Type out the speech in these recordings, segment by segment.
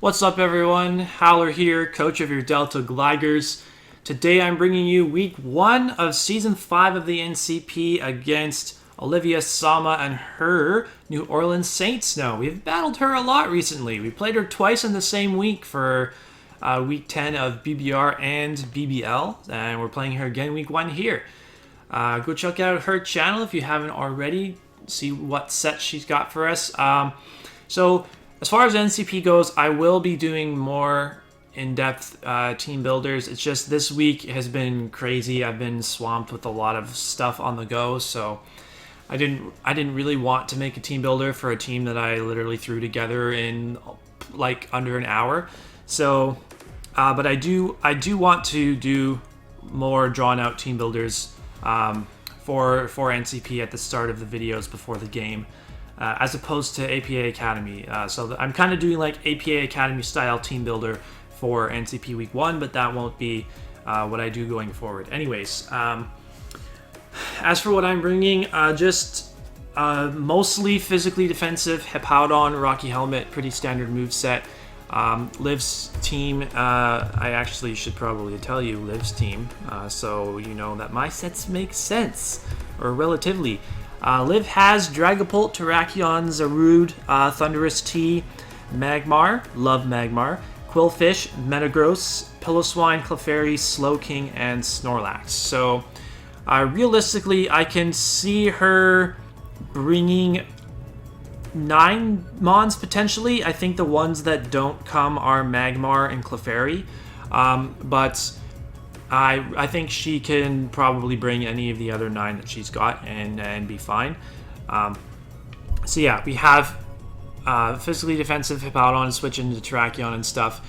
What's up, everyone? Howler here, coach of your Delta Gligars. Today I'm bringing you week 1 of season 5 of the NCP against Olivia Sama and her New Orleans Saints. Now, we've battled her a lot recently. We played her twice in the same week for week 10 of BBR and BBL, and we're playing her again week 1 here. Go check out her channel if you haven't already. See what set she's got for us. So, as far as NCP goes, I will be doing more in-depth team builders. It's just this week has been crazy. I've been swamped with a lot of stuff on the go, so I didn't really want to make a team builder for a team that I literally threw together in like under an hour. So, but I do want to do more drawn-out team builders for NCP at the start of the videos before the game. As opposed to APA Academy. So I'm kind of doing like APA Academy style team builder for NCP week 1, but that won't be what I do going forward. Anyways, as for what I'm bringing, just mostly physically defensive, Hippowdon, Rocky Helmet, pretty standard move set. Liv's team, I actually should probably tell you Liv's team, so you know that my sets make sense, or relatively. Liv has Dragapult, Terrakion, Zarude, Thundurus T, Magmar, love Magmar, Quillfish, Metagross, Piloswine, Clefairy, Slowking, and Snorlax. So, realistically, I can see her bringing 9 Mons potentially. I think the ones that don't come are Magmar and Clefairy, but I think she can probably bring any of the other 9 that she's got and be fine. So yeah, we have physically defensive Hippowdon, switch into Terrakion and stuff.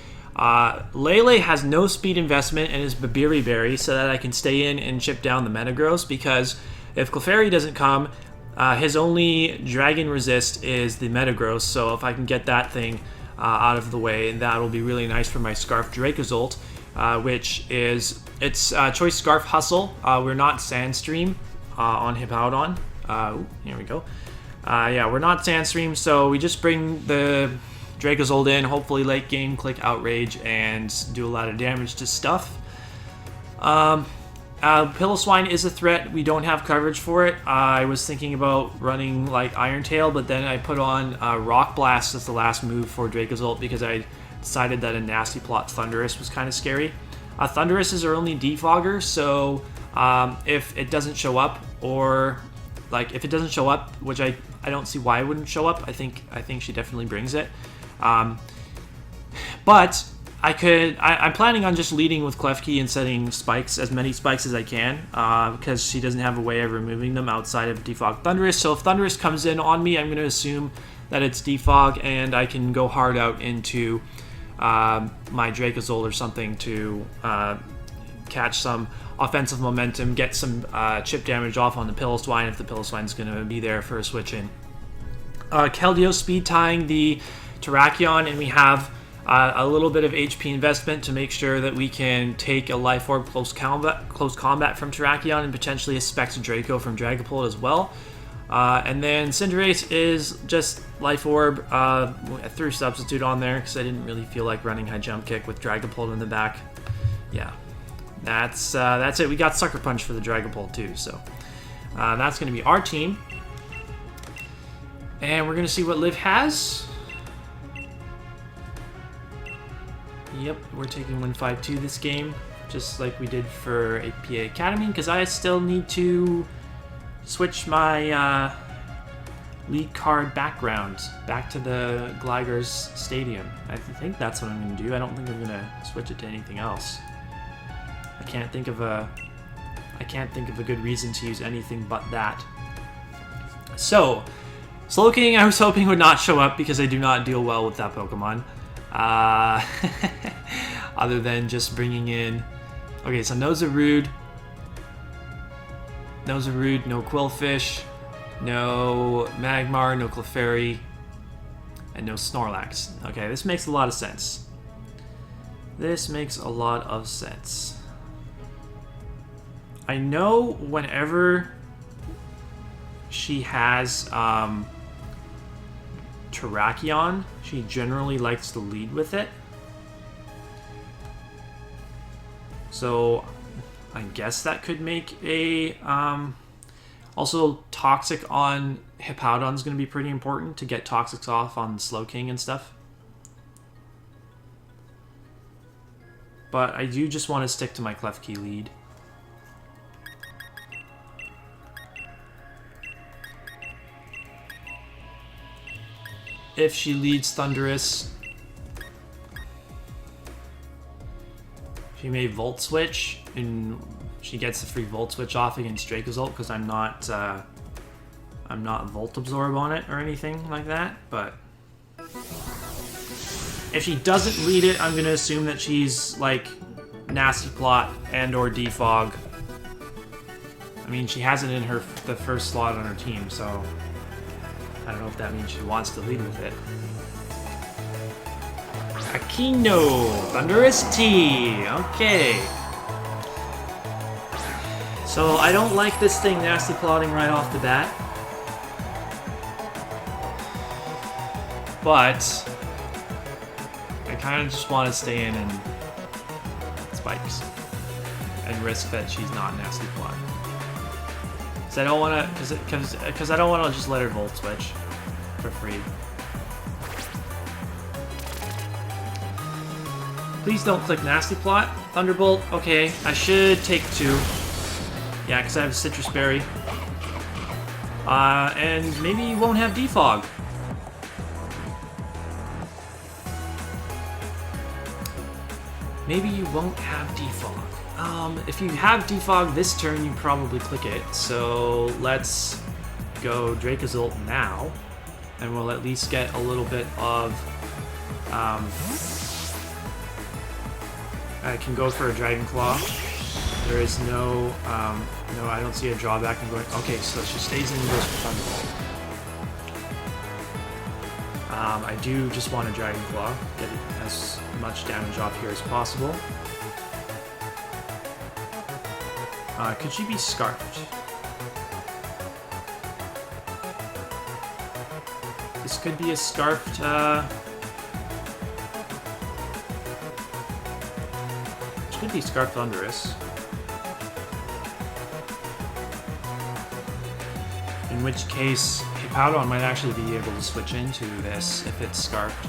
Lele has no speed investment and is Babiri Berry, so that I can stay in and chip down the Metagross, because if Clefairy doesn't come, his only Dragon Resist is the Metagross, so if I can get that thing out of the way, that'll be really nice for my Scarf Dracozolt. Which is, it's Choice Scarf Hustle. We're not Sandstream on Hippowdon. Here we go. Yeah, we're not Sandstream, so we just bring the Dracozolt in, hopefully late game, click Outrage, and do a lot of damage to stuff. Piloswine is a threat. We don't have coverage for it. I was thinking about running like Iron Tail, but then I put on Rock Blast as the last move for Dracozolt because I decided that a Nasty Plot Thundurus was kind of scary. Thundurus is our only defogger, so if it doesn't show up, or like if it doesn't show up, which I don't see why it wouldn't show up. I think she definitely brings it. But I'm planning on just leading with Klefki and setting spikes, as many spikes as I can, because she doesn't have a way of removing them outside of Defog Thundurus. So if Thundurus comes in on me, I'm going to assume that it's Defog, and I can go hard out into my Dracozolt or something to catch some offensive momentum, get some chip damage off on the Piloswine if the Piloswine's going to be there for a switch in. Keldeo speed tying the Terrakion, and we have a little bit of HP investment to make sure that we can take a Life Orb close combat from Terrakion and potentially a Specs Draco from Dragapult as well. And then Cinderace is just Life Orb. I threw Substitute on there because I didn't really feel like running High Jump Kick with Dragapult in the back. Yeah, that's it. We got Sucker Punch for the Dragapult too, so that's going to be our team. And we're going to see what Liv has. Yep, we're taking 152 this game, just like we did for APA Academy, because I still need to switch my lead card background back to the Gligars Stadium. I think that's what I'm going to do. I don't think I'm going to switch it to anything else. I can't think of a good reason to use anything but that. So, Slowking I was hoping would not show up because I do not deal well with that Pokemon. Other than just bringing in... Okay, so no Zarude. No Zarude, no Quillfish, no Magmar, no Clefairy, and no Snorlax. Okay, this makes a lot of sense. This makes a lot of sense. I know whenever she has Terrakion. She generally likes to lead with it. So I guess that could make a... also, Toxic on Hippowdon is going to be pretty important to get Toxics off on Slowking and stuff. But I do just want to stick to my Klefki lead. If she leads Thundurus, she may Volt Switch, and she gets the free Volt Switch off against Dracozolt because I'm not Volt Absorb on it or anything like that. But if she doesn't lead it, I'm going to assume that she's like Nasty Plot and or Defog. I mean, she has it in the first slot on her team, so I don't know if that means she wants to lead with it. Aquino, Thundurus T. Okay. So I don't like this thing Nasty Plotting right off the bat. But I kind of just want to stay in and spikes and risk that she's not Nasty Plot. Because I don't want to, because I don't want to just let her Volt Switch for free. Please don't click Nasty Plot. Thunderbolt. Okay, I should take 2. Yeah, because I have a Citrus Berry. And maybe you won't have Defog. Maybe you won't have Defog. If you have Defog this turn, you probably click it. So let's go Dracozolt now, and we'll at least get a little bit of... I can go for a Dragon Claw. There is no, no, I don't see a drawback in going... Okay, so she stays in and goes for Thunderbolt. I do just want a Dragon Claw. Get as much damage off here as possible. Could she be Scarfed? This could be a Scarfed, This could be Scarfed Thundurus. In which case, Hippowdon might actually be able to switch into this if it's Scarfed.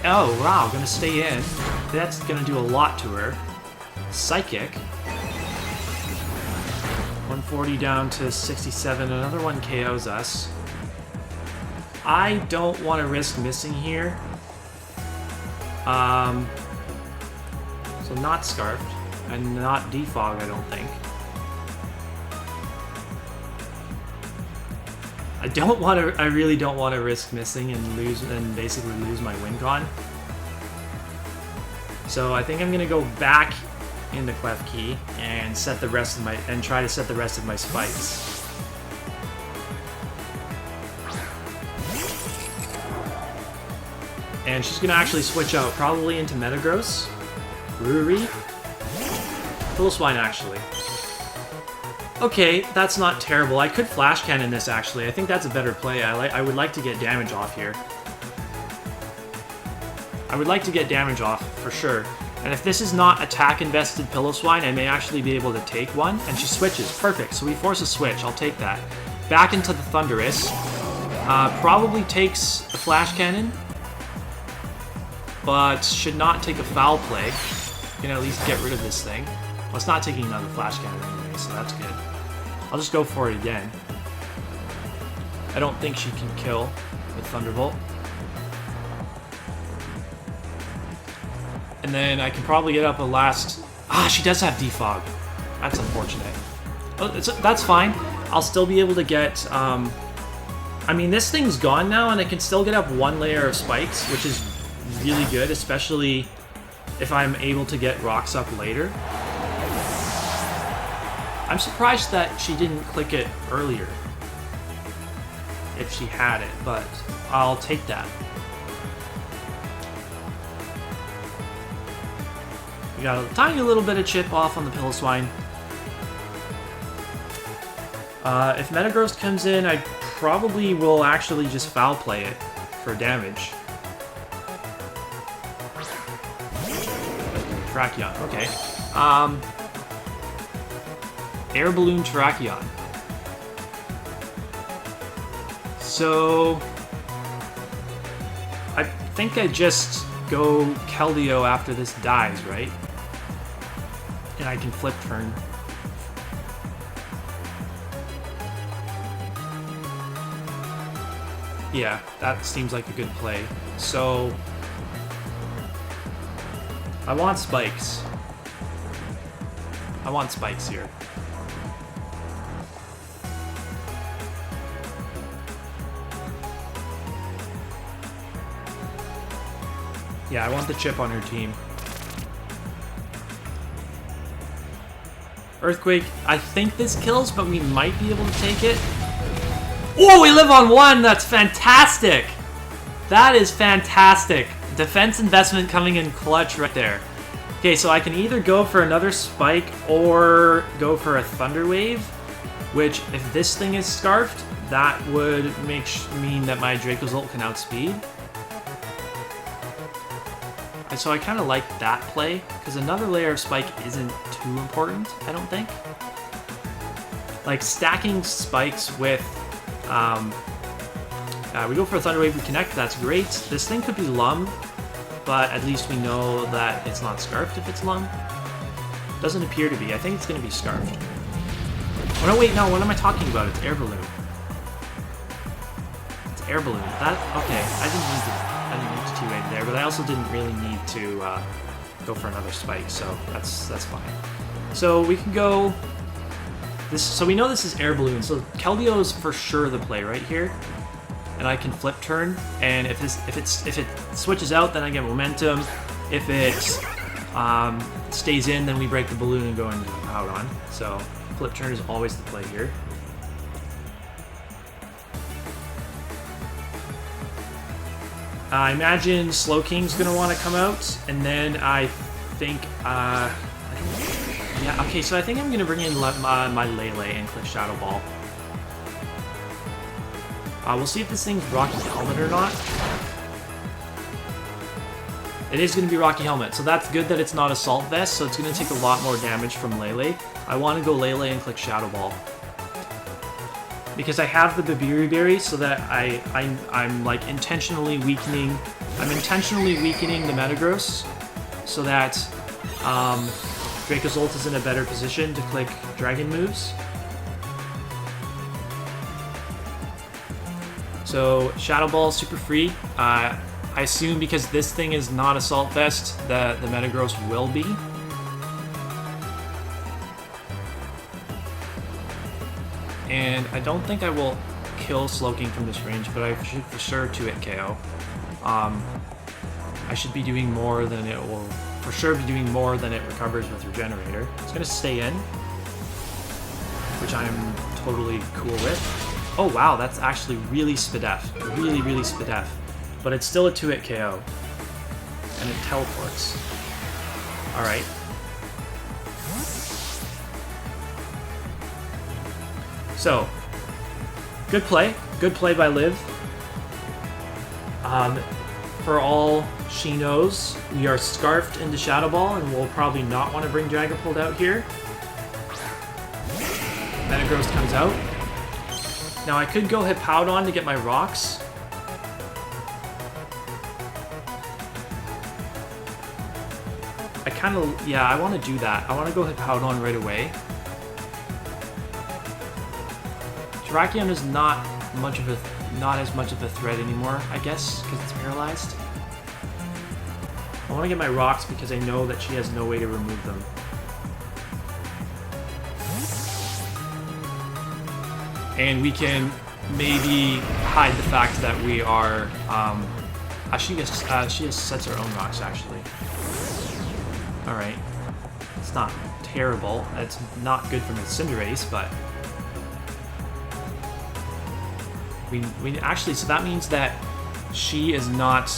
Oh, wow, gonna stay in. That's gonna do a lot to her. Psychic. 140 down to 67. Another one KOs us. I don't want to risk missing here. So not Scarfed. And not Defog, I don't think. I really don't want to risk missing and basically lose my win con. So I think I'm gonna go back into Klefki and try to set the rest of my spikes. And she's gonna actually switch out probably into Metagross, Brewery, Piloswine actually. Okay, that's not terrible. I could Flash Cannon this actually. I think that's a better play. I would like to get damage off here. I would like to get damage off for sure. And if this is not attack invested Piloswine, I may actually be able to take one. And she switches. Perfect. So we force a switch. I'll take that. Back into the Thundurus. Probably takes a Flash Cannon. But should not take a Foul Play. Can at least get rid of this thing. Well, it's not taking another Flash Cannon anyway, so that's good. I'll just go for it again. I don't think she can kill with Thunderbolt. And then I can probably get up a last... Ah, she does have Defog. That's unfortunate. Oh, that's fine. I'll still be able to get... I mean, this thing's gone now, and I can still get up one layer of spikes, which is really good, especially if I'm able to get rocks up later. I'm surprised that she didn't click it earlier, if she had it, but I'll take that. We got a tiny little bit of chip off on the Piloswine. If Metagross comes in, I probably will actually just Foul Play it for damage. Terrakion, okay. Air Balloon Terrakion. So I think I just go Keldeo after this dies, right? And I can flip turn. Yeah, that seems like a good play. So I want spikes. I want spikes here. Yeah, I want the chip on her team. Earthquake, I think this kills, but we might be able to take it. Oh, we live on 1! That's fantastic! That is fantastic. Defense investment coming in clutch right there. Okay, so I can either go for another spike or go for a Thunder Wave, which, if this thing is scarfed, that would mean that my Dracozolt can outspeed. So I kind of like that play, because another layer of spike isn't too important, I don't think. Like, stacking spikes with... we go for a Thunder Wave, we connect, that's great. This thing could be Lum, but at least we know that it's not Scarfed if it's Lum. Doesn't appear to be. I think it's going to be Scarfed. Oh no, wait, no, what am I talking about? It's Air Balloon. It's Air Balloon. That, okay, I didn't need to T-Wave there, but I also didn't really need to go for another spike, so that's fine. So we can go... So we know this is Air Balloon, so Keldeo is for sure the play right here. And I can flip turn, and if it switches out, then I get momentum. If it stays in, then we break the balloon and go out on. So flip turn is always the play here. I imagine Slowking's gonna want to come out, and then I think yeah, okay, so I think I'm gonna bring in my Lele and click Shadow Ball. We'll see if this thing's Rocky Helmet or not. It is going to be Rocky Helmet, so that's good that it's not Assault Vest, so it's going to take a lot more damage from Lele. I want to go Lele and click Shadow Ball. Because I have the Babiri Berry, so that I'm like intentionally weakening... I'm intentionally weakening the Metagross, so that Dracozolt is in a better position to click Dragon moves. So, Shadow Ball is super free. I assume because this thing is not Assault Vest, that the Metagross will be. And I don't think I will kill Slowking from this range, but I should for sure 2-hit KO. I should be doing more than it will... For sure be doing more than it recovers with Regenerator. It's going to stay in, which I am totally cool with. Oh wow, that's actually really Spadef. Really, really Spadef. But it's still a 2-hit KO. And it teleports. Alright. So, good play. Good play by Liv. For all she knows, we are Scarfed into Shadow Ball, and we'll probably not want to bring Dragapult out here. Metagross comes out. Now I could go Hippowdon to get my rocks. I kind of, yeah, I want to do that. I want to go Hippowdon right away. Terrakion is not as much of a threat anymore, I guess, because it's paralyzed. I want to get my rocks because I know that she has no way to remove them. And we can maybe hide the fact that we are... she just sets her own rocks, actually. Alright. It's not terrible. It's not good from a Cinderace, but... We actually... So that means that she is not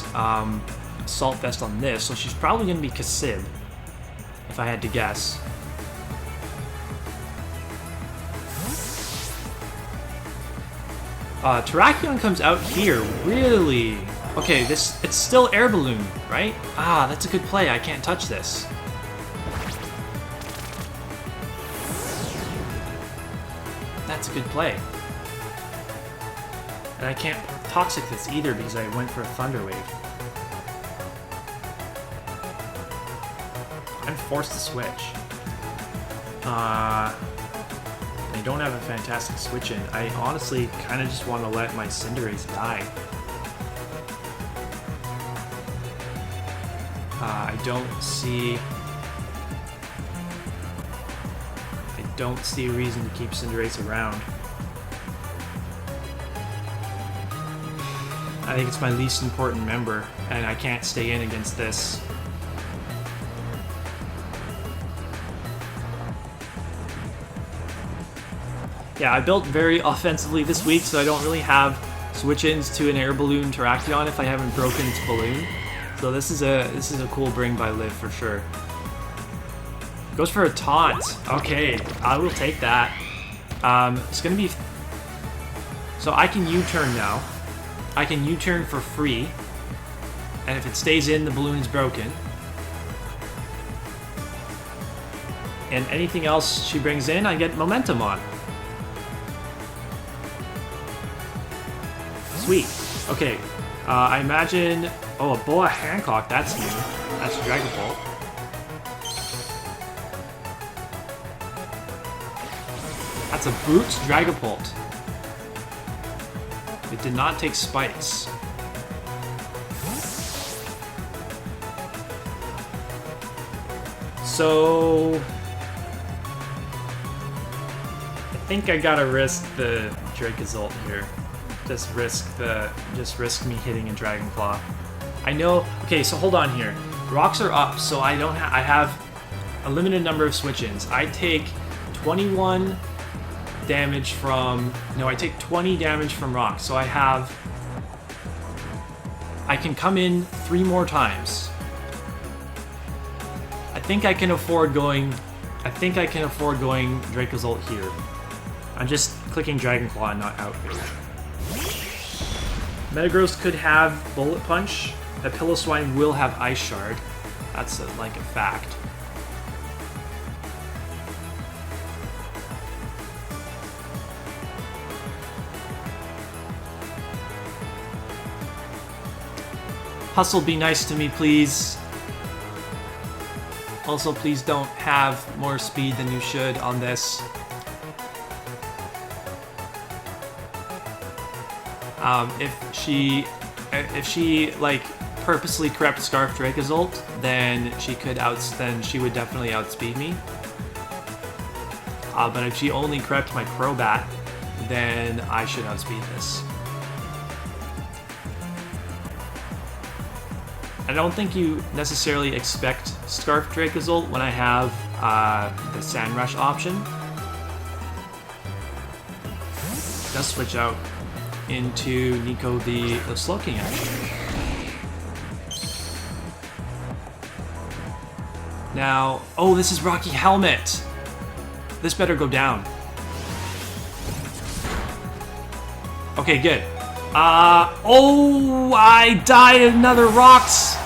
Assault Vest on this, so she's probably going to be Cassib, if I had to guess. Terrakion comes out here, really? Okay, it's still Air Balloon, right? Ah, that's a good play. I can't touch this. That's a good play. And I can't Toxic this either because I went for a Thunder Wave. I'm forced to switch. I don't have a fantastic switch in. I honestly kind of just want to let my Cinderace die. I don't see a reason to keep Cinderace around. I think it's my least important member, and I can't stay in against this. Yeah, I built very offensively this week, so I don't really have switch-ins to an Air Balloon Terrakion if I haven't broken its balloon. So this is a cool bring by Liv for sure. Goes for a taunt. Okay, I will take that. It's gonna be. So I can U-turn now. I can U-turn for free, and if it stays in, the balloon is broken. And anything else she brings in, I get momentum on. Sweet. Okay. I imagine. Oh, a Boa Hancock. That's new. That's Dragon Bolt. That's a Brute Dragon Bolt. It did not take spikes. So I think I gotta risk the Dracozolt here. Just risk me hitting a Dragon Claw. I know. Okay, so hold on here. Rocks are up, so I don't. I have a limited number of switch-ins. I take 21 damage from. No, I take 20 damage from rocks. So I can come in 3 more times. I think I can afford going. Dracozolt here. I'm just clicking Dragon Claw and not Outrage. Metagross could have Bullet Punch. A Piloswine will have Ice Shard. That's like a fact. Hustle, be nice to me, please. Also, please don't have more speed than you should on this. If she like purposely crept Scarf Dracozolt, then she would definitely outspeed me. But if she only crept my Crobat, then I should outspeed this. I don't think you necessarily expect Scarf Dracozolt when I have the Sand Rush option. Let's switch out into Nico the Slowking action. Now, oh, this is Rocky Helmet. This better go down. Okay, good. Oh, I died another Rocks.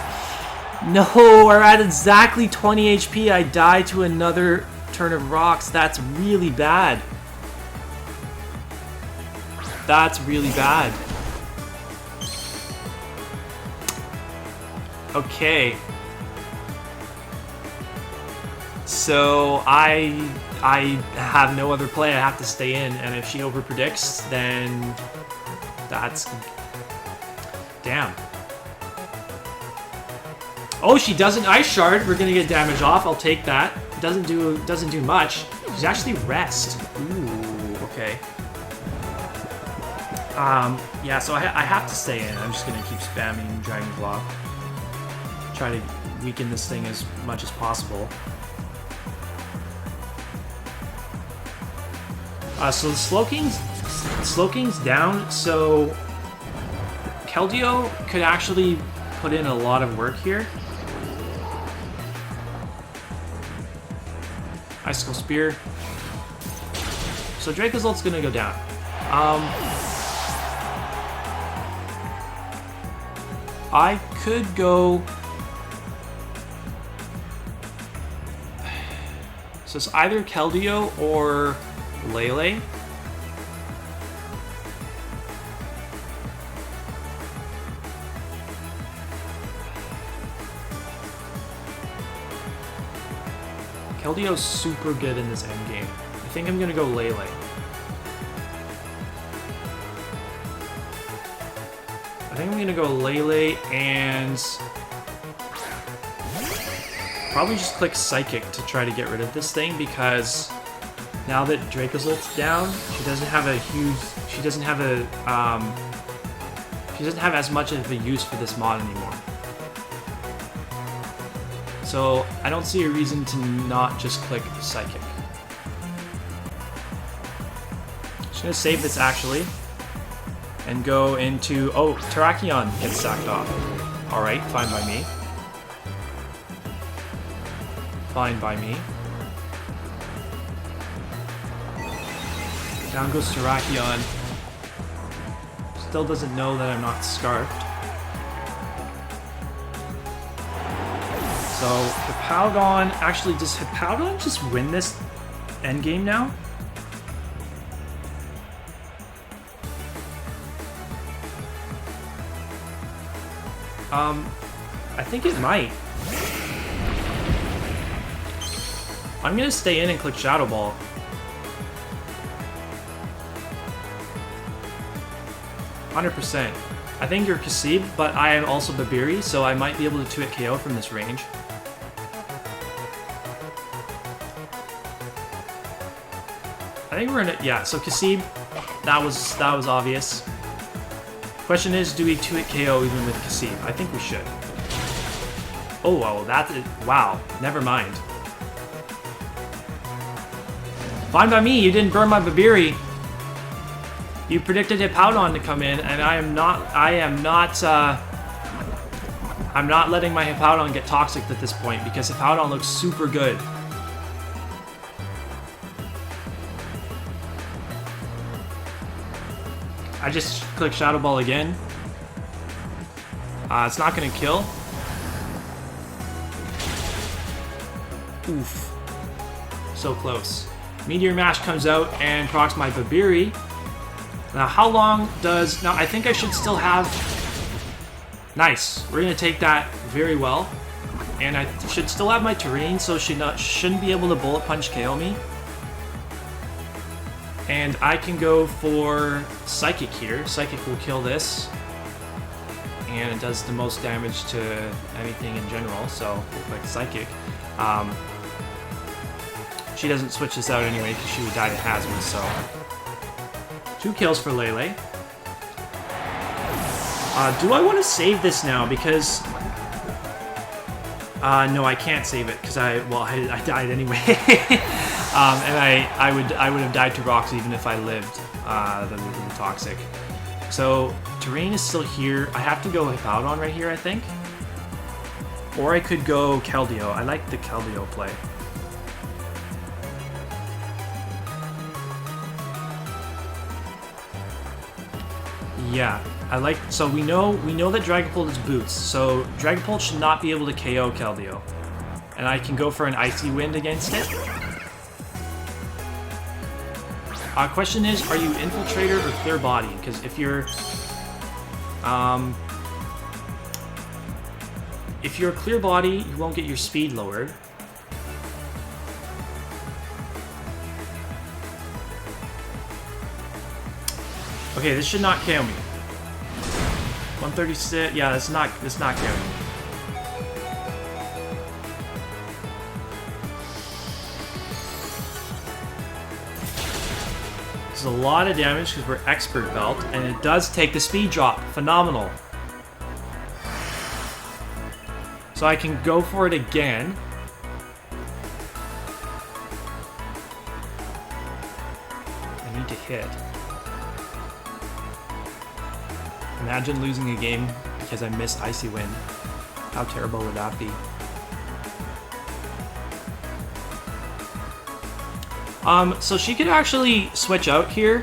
No, we're at exactly 20 HP. I died to another turn of Rocks. That's really bad. That's really bad. Okay. So I have no other play. I have to stay in, and if she overpredicts, then that's damn. Oh, she doesn't Ice Shard. We're gonna get damage off. I'll take that. Doesn't do much. She's actually Rest. Ooh, okay. Yeah, so I have to stay in. I'm just gonna keep spamming Dragon Claw. Try to weaken this thing as much as possible. So the Slowking's down, so Keldeo could actually put in a lot of work here. Icicle Spear. So Dracozolt's gonna go down. I could go... So it's either Keldeo or Lele. Keldeo's super good in this endgame. I think I'm gonna go Lele. I think I'm gonna go Lele and probably just click Psychic to try to get rid of this thing, because now that Dracozold's down, she doesn't have as much of a use for this mod anymore. So I don't see a reason to not just click Psychic. Just gonna save this actually, and go into, oh, Terrakion gets sacked off. Alright, fine by me. Fine by me. Down goes Terrakion. Still doesn't know that I'm not Scarfed. So, Hippowdon, actually, does Hippowdon just win this endgame now? I think it might. I'm gonna stay in and click Shadow Ball. %. I think you're Kasib, but I am also Babiri, so I might be able to 2-hit KO from this range. I think we're gonna, yeah, so Kasib, that was obvious. Question is, do we 2-hit KO even with Kasib? I think we should. Oh, well, wow, never mind. Fine by me, you didn't burn my Babiri. You predicted Hippowdon to come in, and I'm not letting my Hippowdon get toxic at this point, because Hippowdon looks super good. I just click Shadow Ball again. It's not gonna kill. Oof. So close. Meteor Mash comes out and procs my Babiri. Now, how long does... Now, I think I should still have... Nice. We're going to take that very well. And I should still have my terrain, so she shouldn't be able to bullet punch KO me. And I can go for Psychic here. Psychic will kill this. And it does the most damage to anything in general, so we'll click Psychic. She doesn't switch this out anyway, because she would die to Hazmat, so... 2 kills for Lele. Do I want to save this now? Because... no, I can't save it, because I died anyway. And I would have died to rocks even if I lived the Toxic. So, terrain is still here. I have to go Hippowdon right here, I think. Or I could go Keldeo. I like the Keldeo play. Yeah, I like. So we know that Dragapult is boots. So Dragapult should not be able to KO Keldeo, and I can go for an Icy Wind against it. Question is, are you Infiltrator or Clear Body? Because if you're Clear Body, you won't get your speed lowered. Okay, this should not KO me. 136. Yeah, it's not KO me. This is a lot of damage because we're Expert Belt, and it does take the speed drop. Phenomenal. So I can go for it again. I need to hit. Imagine losing a game because I missed Icy Wind. How terrible would that be? So she could actually switch out here.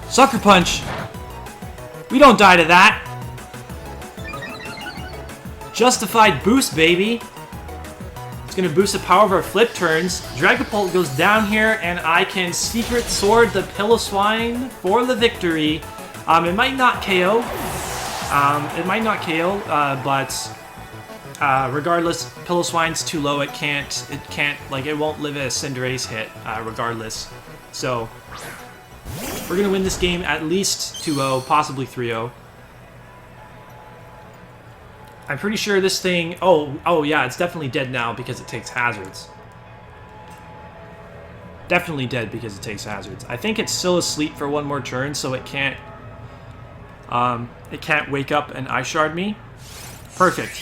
Sucker Punch! We don't die to that! Justified boost, baby. It's going to boost the power of our flip turns. Dragapult goes down here, and I can Secret Sword the Piloswine for the victory. It might not KO. But regardless, Piloswine's too low. It won't live a Cinderace hit, regardless. So, we're going to win this game at least 2-0, possibly 3-0. I'm pretty sure this thing... Oh yeah, it's definitely dead now because it takes hazards. Definitely dead because it takes hazards. I think it's still asleep for one more turn, so it can't wake up and Ice Shard me. Perfect.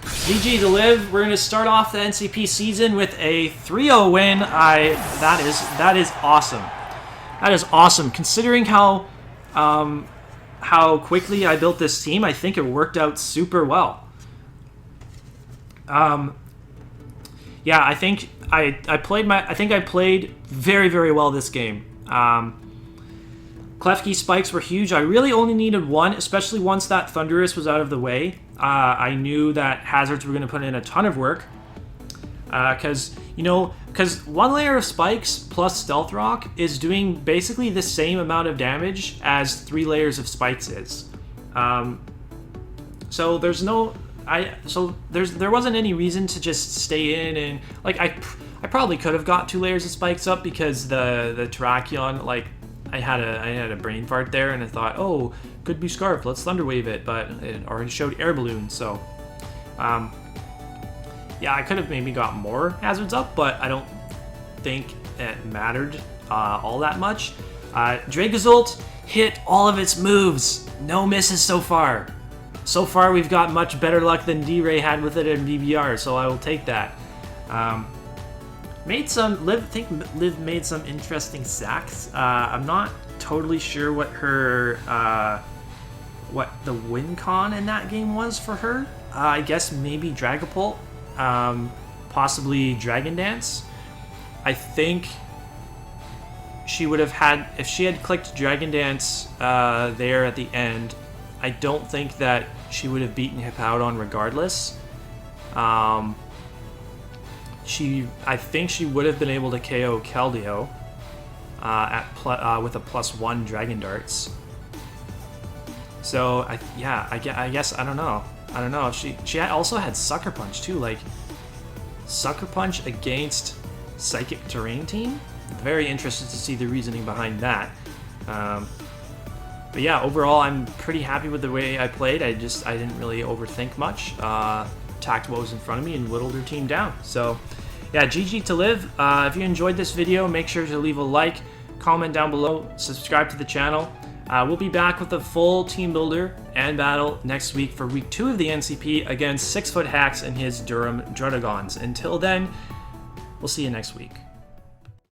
GG to live. We're going to start off the NCP season with a 3-0 win. That is awesome. That is awesome. Considering how quickly I built this team, I think it worked out super well. Yeah, I think I played very, very well this game. Klefki spikes were huge. I really only needed one, especially once that Thundurus was out of the way. I knew that hazards were going to put in a ton of work. Because one layer of spikes plus Stealth Rock is doing basically the same amount of damage as 3 layers of spikes is. So there wasn't any reason to just stay in and I probably could have got 2 layers of spikes up because the Terrakion, I had a brain fart there and I thought, oh, could be Scarf, let's Thunder Wave it, but it already showed Air Balloon, so yeah, I could have maybe got more hazards up, but I don't think it mattered all that much. Dragozolt hit all of its moves. No misses so far. So far, we've got much better luck than D-Ray had with it in BBR, so I will take that. Liv made some interesting sacks. I'm not totally sure what her what the win con in that game was for her. I guess maybe Dragapult. Possibly Dragon Dance. I think she would have had, if she had clicked Dragon Dance there at the end, I don't think that she would have beaten Hippowdon regardless. I think she would have been able to KO Keldeo with a +1 Dragon Darts. So I guess I don't know. I don't know if she also had Sucker Punch too, Sucker Punch against Psychic Terrain Team. Very interested to see the reasoning behind that. But yeah, overall I'm pretty happy with the way I played. I didn't really overthink much. Attacked what was in front of me and whittled her team down. So yeah, GG to live. If you enjoyed this video, make sure to leave a like, comment down below, subscribe to the channel. We'll be back with a full team builder and battle next week for week 2 of the NCP against 6-foot Hacks and his Durham Druddigons. Until then, we'll see you next week.